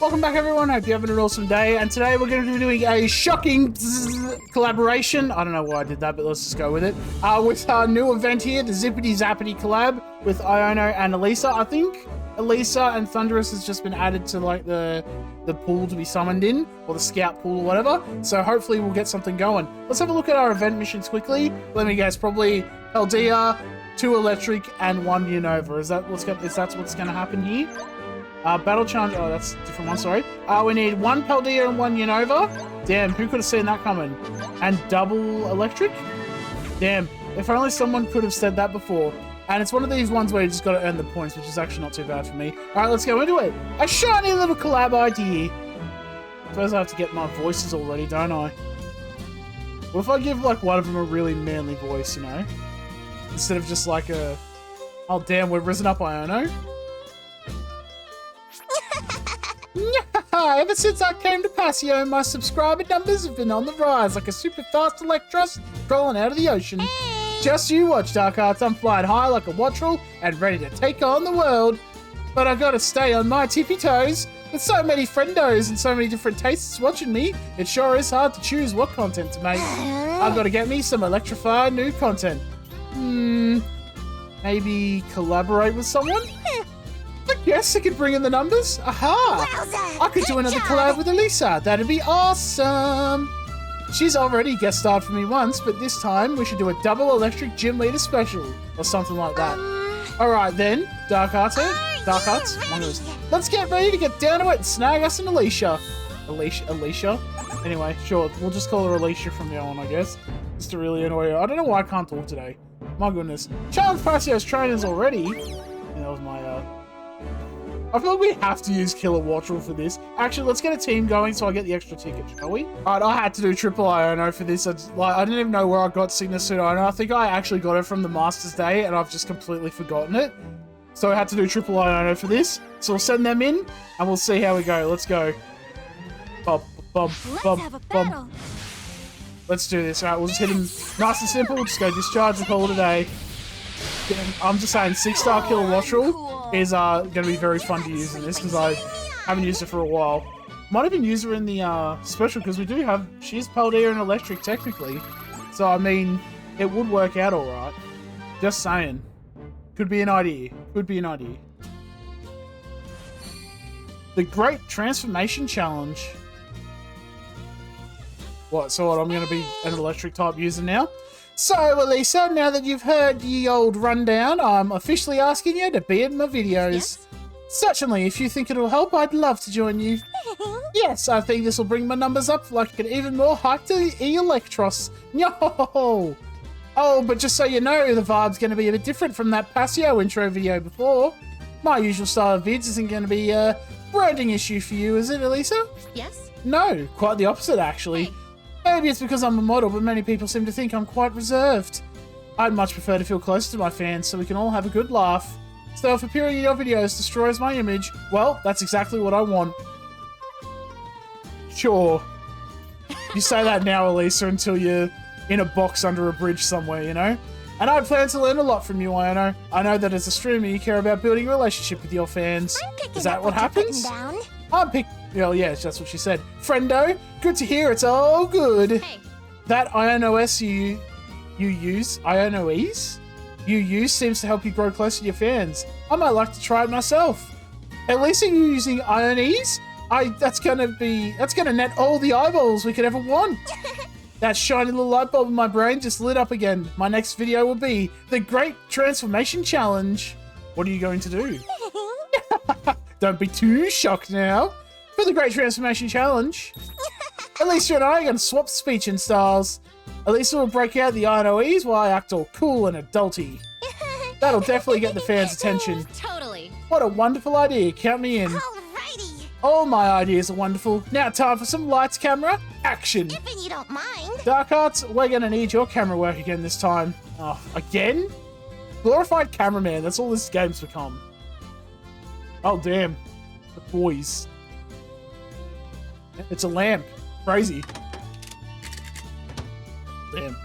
Welcome back, everyone. Hope you're having an awesome day. And today we're going to be doing a shocking collaboration. I don't know why I did that, but let's just go with it. With our new event here, the Zippity Zappity collab with Iono and Elesa. I think Elesa and Thunderous has just been added to like the pool to be summoned in, or the scout pool or whatever. So hopefully we'll get something going. Let's have a look at our event missions quickly. Let me guess, probably Paldea, 2 Electric, and 1 Unova. Is that what's going to happen here? Battle challenge. Oh, that's a different one. Sorry. We need 1 Paldea and 1 Unova. Damn, who could have seen that coming? And double electric. Damn, if only someone could have said that before. And it's one of these ones where you just got to earn the points, which is actually not too bad for me. All right, let's go into it. A shiny little collab idea. Suppose I have to get my voices all ready, don't I? What if I give like one of them a really manly voice, you know, instead of just like a, oh damn, we've risen up Iono. Ever since I came to Passio, my subscriber numbers have been on the rise like a super fast Electros crawling out of the ocean. Hey. Just you watch, Dark Hearts. I'm flying high like a Wattrel and ready to take on the world. But I gotta stay on my tippy toes. With so many friendos and so many different tastes watching me, it sure is hard to choose what content to make. I've got to get me some electrified new content. Maybe collaborate with someone? I guess I could bring in the numbers. Aha! Wowza, I could do another collab with Elesa. That'd be awesome. She's already guest starred for me once, but this time we should do a double electric gym leader special or something like that. Alright then, Dark Hearts. Dark Hearts. Let's get ready to get down to it and snag us an Elesa. Elesa? Anyway, sure. We'll just call her Elesa from now on, I guess. Just to really annoy her. I don't know why I can't talk today. My goodness. Challenge Passio's trainers already. And that was my, I feel like we have to use Killowattrel for this. Actually, let's get a team going so I get the extra ticket, shall we? Alright, I had to do triple Iono for this. I didn't even know where I got Signa Suit Iono. I think I actually got it from the Masters Day, and I've just completely forgotten it. So I had to do triple Iono for this. So we'll send them in, and we'll see how we go. Let's go. Bum, bum, bum, bum. Let's do this. Alright, we'll just hit him nice and simple. We'll just go discharge and call it a day. I'm just saying, 6-star Killowattrel is going to be very fun to use in this because I haven't used it for a while. Might even use her in the special because we do have, she's Paldea and Electric technically. So, I mean, it would work out alright. Just saying. Could be an idea. Could be an idea. The Great Transformation Challenge. What, so what, I'm going to be an Electric type user now? So, Elesa, now that you've heard the old rundown, I'm officially asking you to be in my videos. Yes? Certainly, if you think it'll help, I'd love to join you. Yes, I think this will bring my numbers up like an even more hype to the Electros. No! Oh, but just so you know, the vibe's going to be a bit different from that Passio intro video before. My usual style of vids isn't going to be a branding issue for you, is it, Elesa? Yes. No, quite the opposite, actually. Hey. Maybe it's because I'm a model, but many people seem to think I'm quite reserved. I'd much prefer to feel closer to my fans so we can all have a good laugh. So if appearing in your videos destroys my image, well, that's exactly what I want. Sure. You say that now, Elesa, until you're in a box under a bridge somewhere, you know? And I plan to learn a lot from you, Iono. I know that as a streamer, you care about building a relationship with your fans. Is that what happens? I'm picking... Well, yes, that's what she said. Friendo, good to hear. It's all good. Hey. That Iono you use, Iono you use seems to help you grow closer to your fans. I might like to try it myself. At least you're using Iono that's gonna net all the eyeballs we could ever want. That shiny little light bulb in my brain just lit up again. My next video will be the Great Transformation Challenge. What are you going to do? Don't be too shocked now. For the Great Transformation Challenge, Elesa and I are going to swap speech and styles. Elesa will break out the Iono while I act all cool and adulty. That'll definitely get the fans' attention. Totally. What a wonderful idea. Count me in. Alrighty. All my ideas are wonderful. Now time for some lights, camera, action. If you don't mind. Dark Hearts, we're going to need your camera work again this time. Oh, again? Glorified cameraman. That's all this game's become. Oh, damn. The boys. It's a lamp. Crazy. Damn.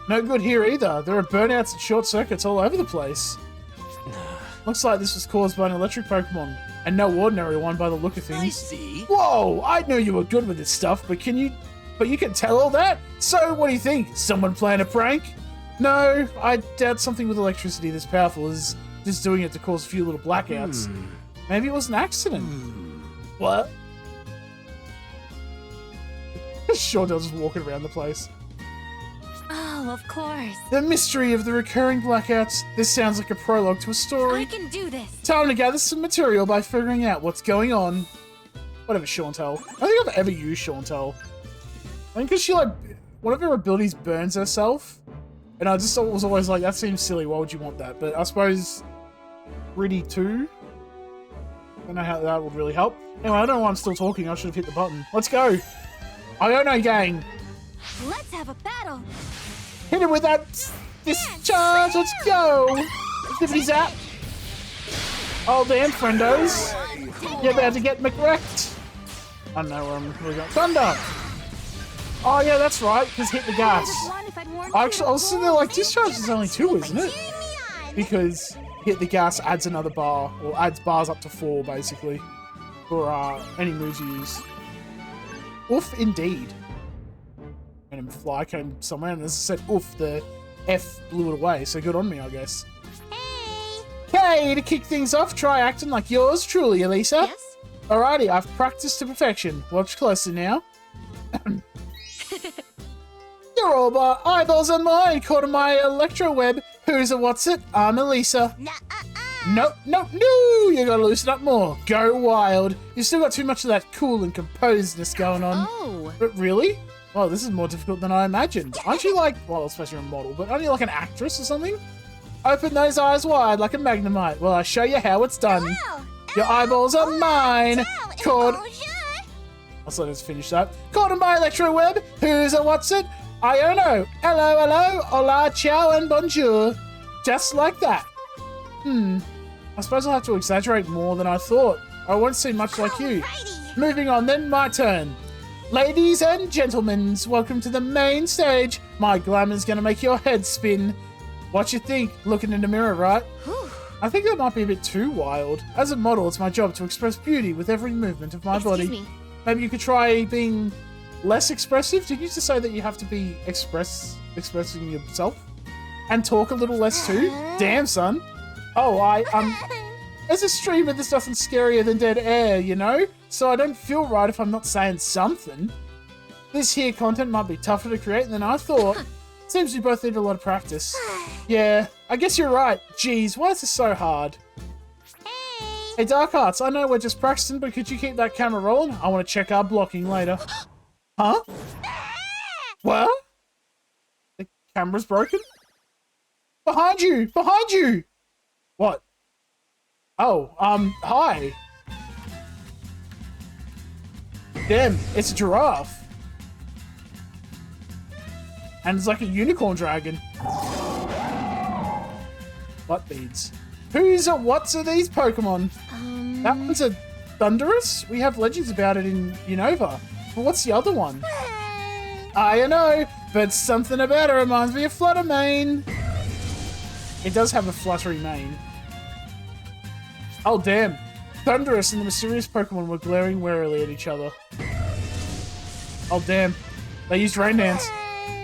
No good here either. There are burnouts and short circuits all over the place. Looks like this was caused by an electric Pokemon, and no ordinary one by the look of things. I see. Whoa, I knew you were good with this stuff, but you can tell all that? So what do you think? Someone playing a prank? No, I doubt something with electricity this powerful is just doing it to cause a few little blackouts. Maybe it was an accident. What? Shawdell's just walking around the place. Oh, of course. The mystery of the recurring blackouts. This sounds like a prologue to a story. I can do this. Time to gather some material by figuring out what's going on. Whatever, Chantel. I don't think I've ever used Chantel. I think because she, like, one of her abilities burns herself. And I just was always like, that seems silly. Why would you want that? But I suppose Gritty 2. I don't know how that would really help. Anyway, I don't know why I'm still talking. I should have hit the button. Let's go. Iono gang. Let's have a battle. Hit him with that discharge. Let's go. Zippity zap. Oh, damn, friendos. You're about to get McWrecked. I don't know where I'm going. Thunder. Oh, yeah, that's right, because hit the gas. Actually, I was sitting there like, discharge is only 2, isn't it? Because hit the gas adds another bar, or adds bars up to 4, basically, for any moves you use. Oof, indeed. And fly came somewhere, and as I said, oof, the F blew it away, so good on me, I guess. Okay, to kick things off, try acting like yours truly, Elesa. Yes? Alrighty, I've practiced to perfection. Watch closer now. You're all my eyeballs on mine, caught in my electro web. Who's a what's it? I'm Elesa. Nope, no, you gotta loosen up more. Go wild. You still got too much of that cool and composedness going on. Oh. But really? Well, this is more difficult than I imagined. Aren't you like, well, especially a model, but aren't you like an actress or something? Open those eyes wide like a magnemite. Well, I'll show you how it's done. Your eyeballs are mine. Caught. Also, let's finish that. Caught in my electro web. Who's a what's it? Iono. Hello, hola, ciao, and bonjour. Just like that. I suppose I'll have to exaggerate more than I thought. I won't seem much like you. Moving on then, my turn. Ladies and gentlemen, welcome to the main stage. My glamour's gonna make your head spin. What you think? Looking in the mirror, right? I think that might be a bit too wild. As a model, it's my job to express beauty with every movement of my body. Me. Maybe you could try being less expressive. Did you just say that you have to be expressing yourself? And talk a little less too? Damn, son. Oh, as a streamer, this doesn't scarier than dead air, you know? So I don't feel right if I'm not saying something. This here content might be tougher to create than I thought. Seems we both need a lot of practice. Yeah, I guess you're right. Jeez, why is this so hard? Hey, Dark Arts, I know we're just practicing, but could you keep that camera rolling? I want to check our blocking later. Huh? What? The camera's broken? Behind you! Behind you! What? Oh, hi. Damn, it's a giraffe. And it's like a unicorn dragon. Butt beads. What's are these Pokemon? That one's a Thundurus? We have legends about it in Unova. But what's the other one? I don't know, but something about it reminds me of Fluttermane. It does have a fluttery mane. Oh, damn. Thundurus and the mysterious Pokemon were glaring warily at each other. Oh, damn. They used Rain Dance.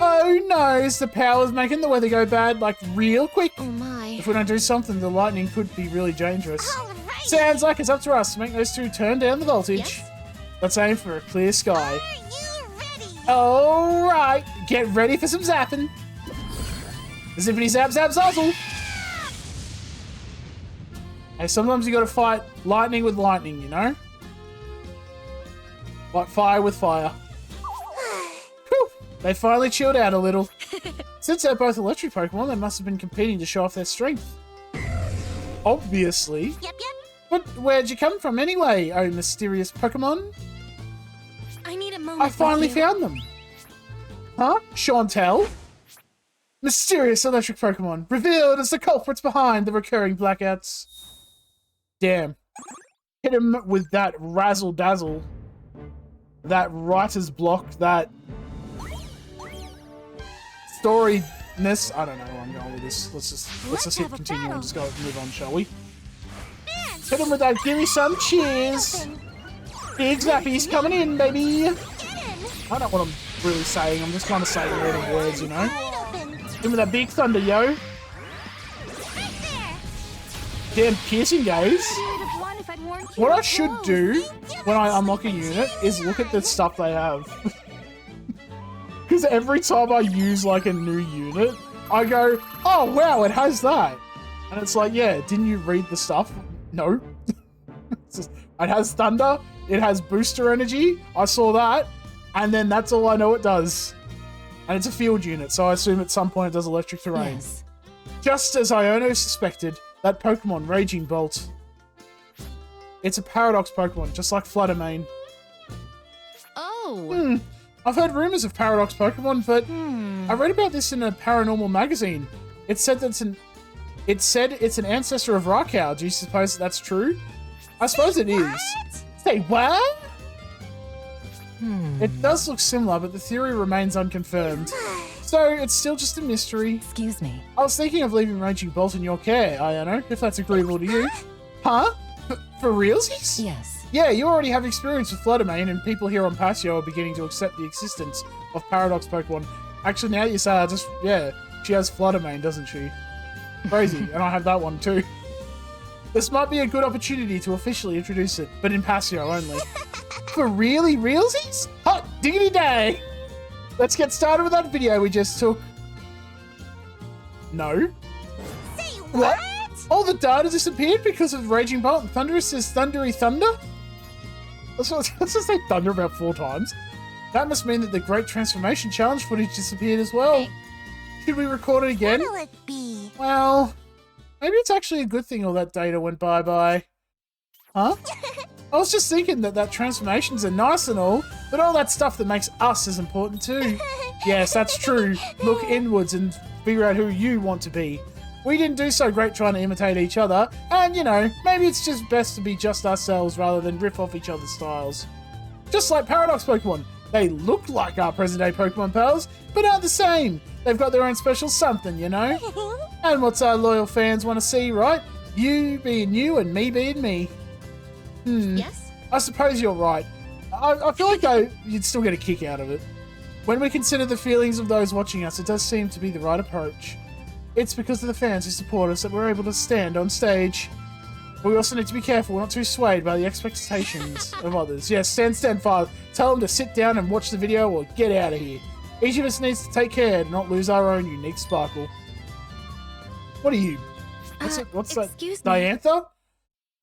Oh, no. Is the powers making the weather go bad, like, real quick? Oh, my. If we don't do something, the lightning could be really dangerous. Alright. Sounds like it's up to us to make those two turn down the voltage. Yes? Let's aim for a clear sky. Are you ready? Alright. Get ready for some zapping. Zippity zap zap zazzle. Hey, sometimes you gotta fight lightning with lightning, you know? Like fire with fire. Whew, they finally chilled out a little. Since they're both electric Pokemon, they must have been competing to show off their strength. Obviously. Yep. But where'd you come from anyway, oh mysterious Pokemon? I need a moment. I finally found them. Huh? Chantel? Mysterious electric Pokemon, revealed as the culprits behind the recurring blackouts. Damn. Hit him with that razzle-dazzle. That writer's block, that storyness. I don't know where I'm going with this. Let's just hit continue and just go move on, shall we? Hit him with that. Give me some cheers. Big Zappy's coming in, baby. I don't know what I'm really saying. I'm just kind of saying random words, you know. Give me that big thunder, yo. Damn piercing gaze. What I should do when I unlock a unit is look at the stuff they have. Because every time I use like a new unit, I go, oh wow, it has that. And it's like, yeah, didn't you read the stuff? No. It's just, it has thunder, it has booster energy, I saw that, and then that's all I know it does. And it's a field unit, so I assume at some point it does electric terrain. Yes. Just as Iono suspected, that Pokemon, Raging Bolt. It's a Paradox Pokemon, just like Fluttermane. Oh. I've heard rumors of Paradox Pokemon, but I read about this in a paranormal magazine. It said that it's an ancestor of Raikau. Do you suppose that's true? I suppose it is. Say what? It does look similar, but the theory remains unconfirmed. So it's still just a mystery. Excuse me. I was thinking of leaving Raging Bolt in your care, Iono, if that's agreeable to you. Huh? For realsies? Yes. Yeah, you already have experience with Fluttermane, and people here on Pasio are beginning to accept the existence of Paradox Pokemon. Actually, now you say, she has Fluttermane, doesn't she? Crazy, and I have that one too. This might be a good opportunity to officially introduce it, but in Pasio only. For really realsies? Hot diggity day! Let's get started with that video we just took. No. Say What? All the data disappeared because of Raging Bolt and Thunderous says Thundery Thunder? Let's just say Thunder about 4 times. That must mean that the Great Transformation Challenge footage disappeared as well. Should we record it again? What'll it be? Well, maybe it's actually a good thing all that data went bye-bye. Huh? I was just thinking that transformations are nice and all, but all that stuff that makes us is important too. Yes, that's true. Look inwards and figure out who you want to be. We didn't do so great trying to imitate each other, and you know, maybe it's just best to be just ourselves rather than riff off each other's styles. Just like Paradox Pokemon. They look like our present-day Pokemon pals, but aren't the same. They've got their own special something, you know? And what's our loyal fans want to see, right? You being you and me being me. Yes? I suppose you're right. I feel like you'd still get a kick out of it. When we consider the feelings of those watching us, it does seem to be the right approach. It's because of the fans who support us that we're able to stand on stage. But we also need to be careful we're not too swayed by the expectations of others. Yes, stand fast. Tell them to sit down and watch the video or get out of here. Each of us needs to take care to not lose our own unique sparkle. What are you? What's that? Excuse me. Diantha?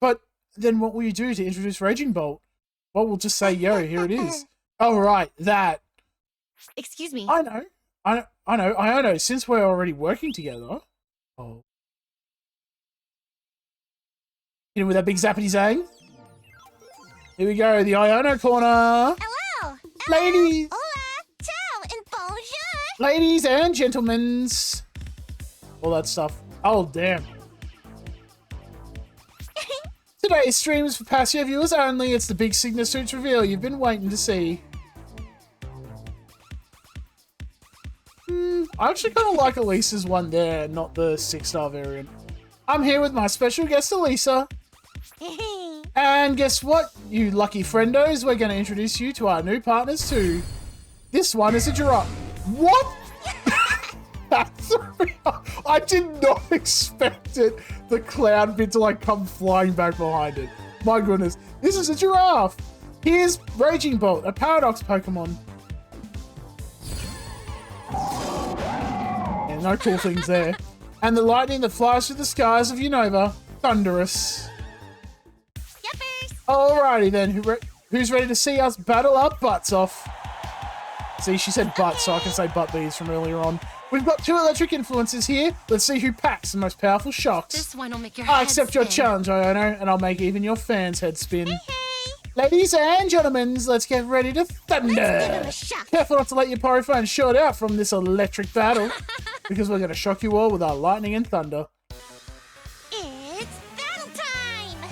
But then what will you do to introduce Raging Bolt? Well, we'll just say, yo, here it is. Oh, right, that. Excuse me. I know. Since we're already working together. Oh. You know, with that big zappity zang. Here we go, the Iono corner. Hello. Ladies. Hola. Ciao and bonjour. Ladies and gentlemen. All that stuff. Oh, damn. Today's stream is for Pasio viewers only. It's the big Signa Suits reveal you've been waiting to see. I actually kind of like Elisa's one there, not the 6-star variant. I'm here with my special guest, Elesa. And guess what, you lucky friendos? We're going to introduce you to our new partners too. This one is a giraffe. What? I did not expect it. The cloud bit to like come flying back behind it. My goodness. This is a giraffe. Here's Raging Bolt, a Paradox Pokemon. Yeah, no cool things there. And the lightning that flies through the skies of Unova, Thunderous. Yuppers. Alrighty then, who's ready to see us battle our butts off? See, she said butt, so I can say butt bees from earlier on. We've got 2 electric influences here. Let's see who packs the most powerful shocks. This one will make your I head accept your spin. challenge, Iono, and I'll make even your fans' head spin. Hey. Ladies and gentlemen, let's get ready to thunder. Let's give him a shock. Careful not to let your pyrophone short out from this electric battle, because we're going to shock you all with our lightning and thunder. It's battle time.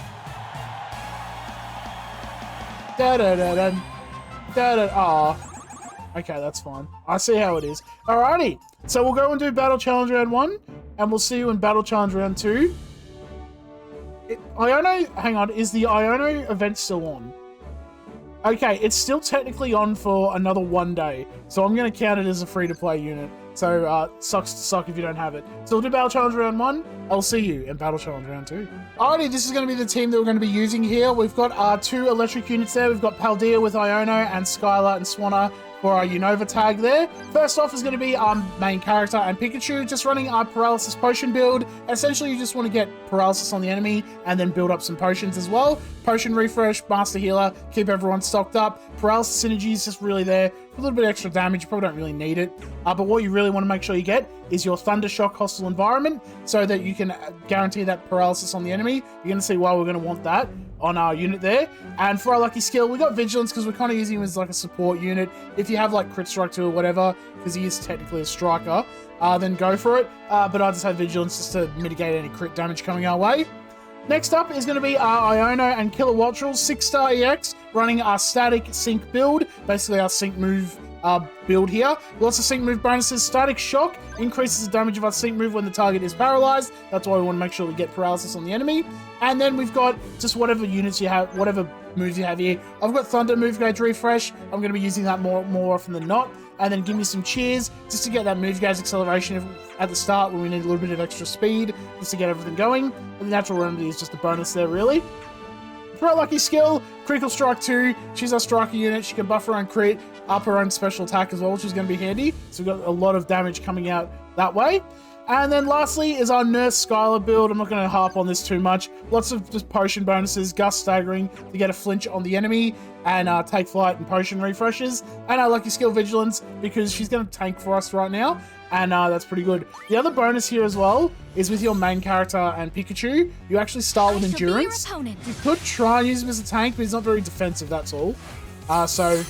Da-da-da-dun. Da-da. Aw. Okay, that's fine. I see how it is. Alrighty. So we'll go and do Battle Challenge Round 1, and we'll see you in Battle Challenge Round 2. Iono, hang on, is the Iono event still on? Okay, it's still technically on for another 1 day, so I'm going to count it as a free-to-play unit. So, sucks to suck if you don't have it. So we'll do Battle Challenge Round 1. I'll see you in Battle Challenge Round 2. Alrighty, this is going to be the team that we're going to be using here. We've got 2 electric units there. We've got Paldea with Iono and Skylar and Swanna for our Unova tag there. First off is going to be our main character and Pikachu, just running our Paralysis Potion build. Essentially, you just want to get Paralysis on the enemy and then build up some potions as well. Potion Refresh, Master Healer, keep everyone stocked up. Paralysis Synergy is just really there for a little bit of extra damage. You probably don't really need it. But what you really want to make sure you get is your Thunder Shock Hostile Environment so that you can guarantee that paralysis on the enemy. You're going to see why we're going to want that on our unit there. And for our lucky skill, we got Vigilance because we're kind of using him as like a support unit. If you have like Crit Strike 2 or whatever, because he is technically a striker, then go for it. But I just have Vigilance just to mitigate any crit damage coming our way. Next up is going to be our Iono and Killowattrel 6-star EX, running our static sync build, basically our sync move build here. Lots of sync move bonuses. Static Shock increases the damage of our sync move when the target is paralyzed. That's why we want to make sure we get paralysis on the enemy. And then we've got just whatever units you have, whatever moves you have here. I've got Thunder Move Gauge Refresh. I'm going to be using that more often than not. And then give me some cheers just to get that move gauge acceleration at the start when we need a little bit of extra speed just to get everything going. And the Natural Remedy is just a bonus there, really. For our lucky skill, Critical Strike 2. She's our striker unit. She can buff her own crit, up her own special attack as well, which is going to be handy. So we've got a lot of damage coming out that way. And then lastly is our Nurse Skylar build. I'm not going to harp on this too much. Lots of just potion bonuses, Gust Staggering to get a flinch on the enemy, and Take Flight and potion refreshes. And our lucky skill Vigilance because she's going to tank for us right now. And that's pretty good. The other bonus here as well is with your main character and Pikachu, you actually start with Endurance. You could try and use him as a tank, but he's not very defensive, that's all. So,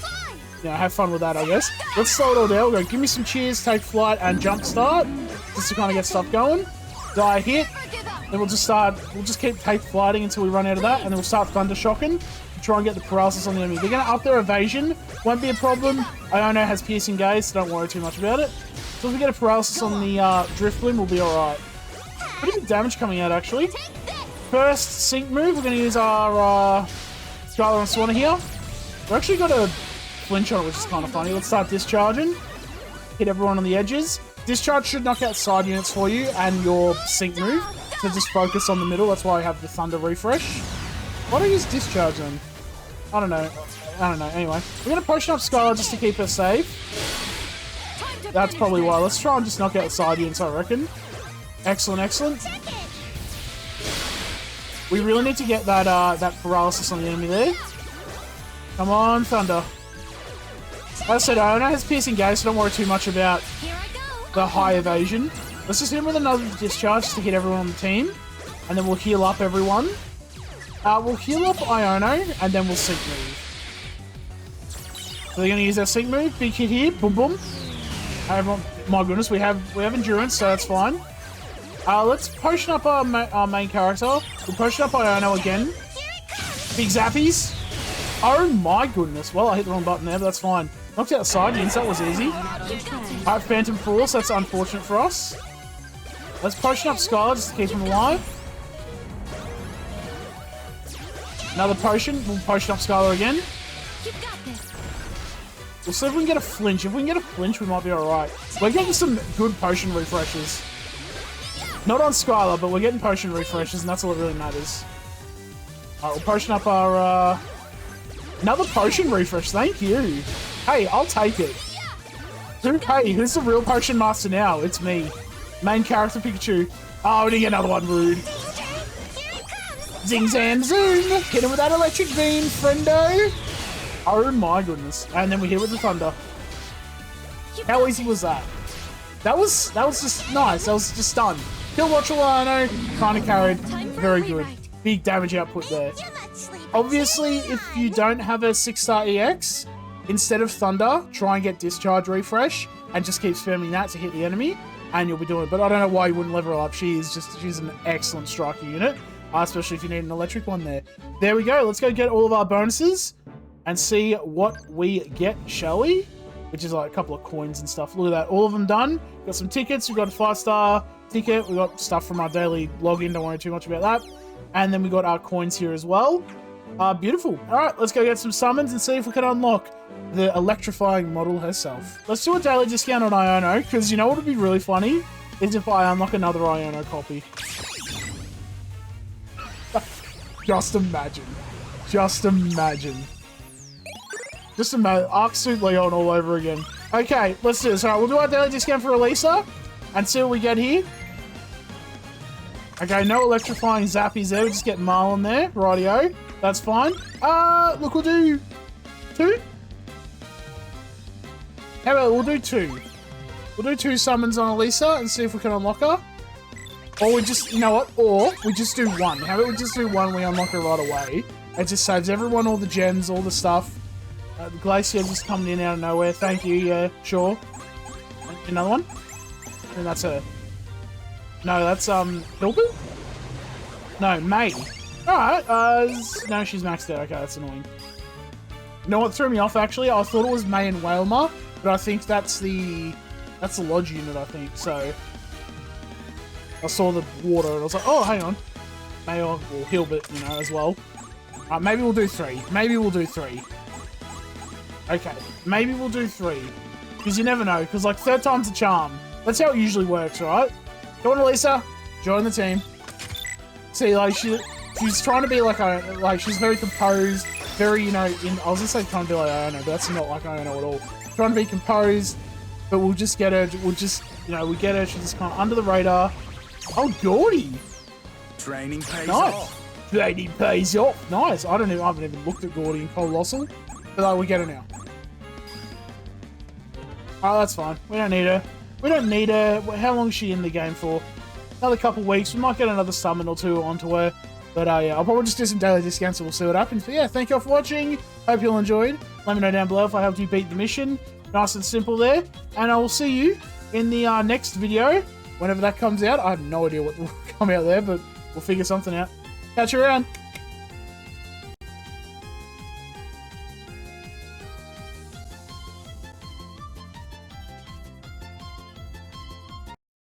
have fun with that, I guess. Let's slow it all down. We'll go, give me some cheers, Take Flight, and Jump Start, just to kind of get stuff going. Die hit, then we'll just keep Take Flighting until we run out of that, and then we'll start Thunder Shocking to try and get the paralysis on the enemy. They're going to up their evasion, won't be a problem. Iono has Piercing Gaze, so don't worry too much about it. So if we get a paralysis on the Drifloon, we'll be alright. Pretty good damage coming out, actually. First sync move, we're going to use our Skylar and Swanna here. We've actually got a flinch on it, which is kind of funny. Let's start discharging. Hit everyone on the edges. Discharge should knock out side units for you and your sync move. So just focus on the middle. That's why I have the Thunder Refresh. Why don't I use discharge then? I don't know. Anyway, we're going to potion up Skylar just to keep her safe. That's probably why. Let's try and just knock out the side units, I reckon. Excellent, excellent. We really need to get that that paralysis on the enemy there. Come on, Thunder. As I said, Iono has Piercing Gaze, so don't worry too much about the high evasion. Let's just hit him with another discharge just to hit everyone on the team. And then we'll heal up everyone. We'll heal up Iono, and then we'll sync move. So they're going to use their sync move. Big hit here. Boom, boom. Everyone, my goodness, we have endurance, so that's fine. Let's potion up our main character. We'll potion up Iono again. Big zappies. Oh my goodness. Well, I hit the wrong button there, but that's fine. Knocked out the side units, that was easy. Alright, Phantom Force, that's unfortunate for us. Let's potion up Skylar just to keep him alive. Another potion. We'll potion up Skylar again. We'll see if we can get a flinch. If we can get a flinch, we might be alright. We're getting some good potion refreshes. Not on Skylar, but we're getting potion refreshes, and that's all that really matters. Alright, we'll potion up our, another potion refresh, thank you. Hey, I'll take it. Hey, who's the real potion master now? It's me. Main character Pikachu. Oh, we didn't get another one, rude. Zing, zam, zoom. Hit him with that electric beam, friendo. Oh my goodness. And then we hit with the thunder. How easy was that? That was just nice. That was just done. Killowattrel, Iono, kind of carried. Very good. Big damage output there. Obviously, if you don't have a 6-star EX, instead of Thunder, try and get Discharge Refresh and just keep spamming that to hit the enemy, and you'll be doing it. But I don't know why you wouldn't level her up. She's an excellent striker unit, especially if you need an electric one there. There we go. Let's go get all of our bonuses and see what we get, shall we? Which is like a couple of coins and stuff. Look at that. All of them done. We've got some tickets. We've got a 5-star ticket. We've got stuff from our daily login. Don't worry too much about that. And then we got our coins here as well. Beautiful. All right, let's go get some summons and see if we can unlock the electrifying model herself. Let's do a daily discount on Iono, because you know what would be really funny? Is if I unlock another Iono copy. Just imagine. Just imagine. Just imagine. Arc Suit Leon all over again. Okay, let's do this. All right, we'll do our daily discount for Elesa and see what we get here. Okay, no electrifying zappies there. We just get Marlon there. Rightio. That's fine. Look, we'll do 2. How about we'll do 2. We'll do 2 summons on Elesa and see if we can unlock her. Or we just, you know what? Or we just do 1. How about we just do 1 and we unlock her right away? It just saves everyone all the gems, all the stuff. The Glacier just coming in out of nowhere. Thank you, yeah, sure. Another one? And that's her. No, that's, Hilbert? No, May. Alright, no, she's maxed out. Okay, that's annoying. You know what threw me off, actually? I thought it was May and Whalmer, but I think that's the Lodge unit, I think, so... I saw the water, and I was like, oh, hang on. May or Hilbert, you know, as well. Maybe we'll do 3. Maybe we'll do 3. Okay, maybe we'll do 3. Because you never know, because, like, 3rd time's a charm. That's how it usually works, right? Go on, Elesa. Join the team. See, like, she's trying to be like she's very composed, very, you know, I was gonna say trying to be like Iono, but that's not like Iono at all. Trying to be composed, but we'll just get her, we get her, she's just kind of under the radar. Oh, Gordy! Training pays nice. off. Training pays off. Nice. I haven't even looked at Gordy and Colossal, but like, we get her now. Oh, that's fine. We don't need her. We don't need her. How long is she in the game for? Another couple weeks. We might get another summon or 2 onto her. But yeah, I'll probably just do some daily discounts and we'll see what happens. But yeah, thank you all for watching. Hope you all enjoyed. Let me know down below if I helped you beat the mission. Nice and simple there. And I will see you in the next video. Whenever that comes out. I have no idea what will come out there, but we'll figure something out. Catch you around.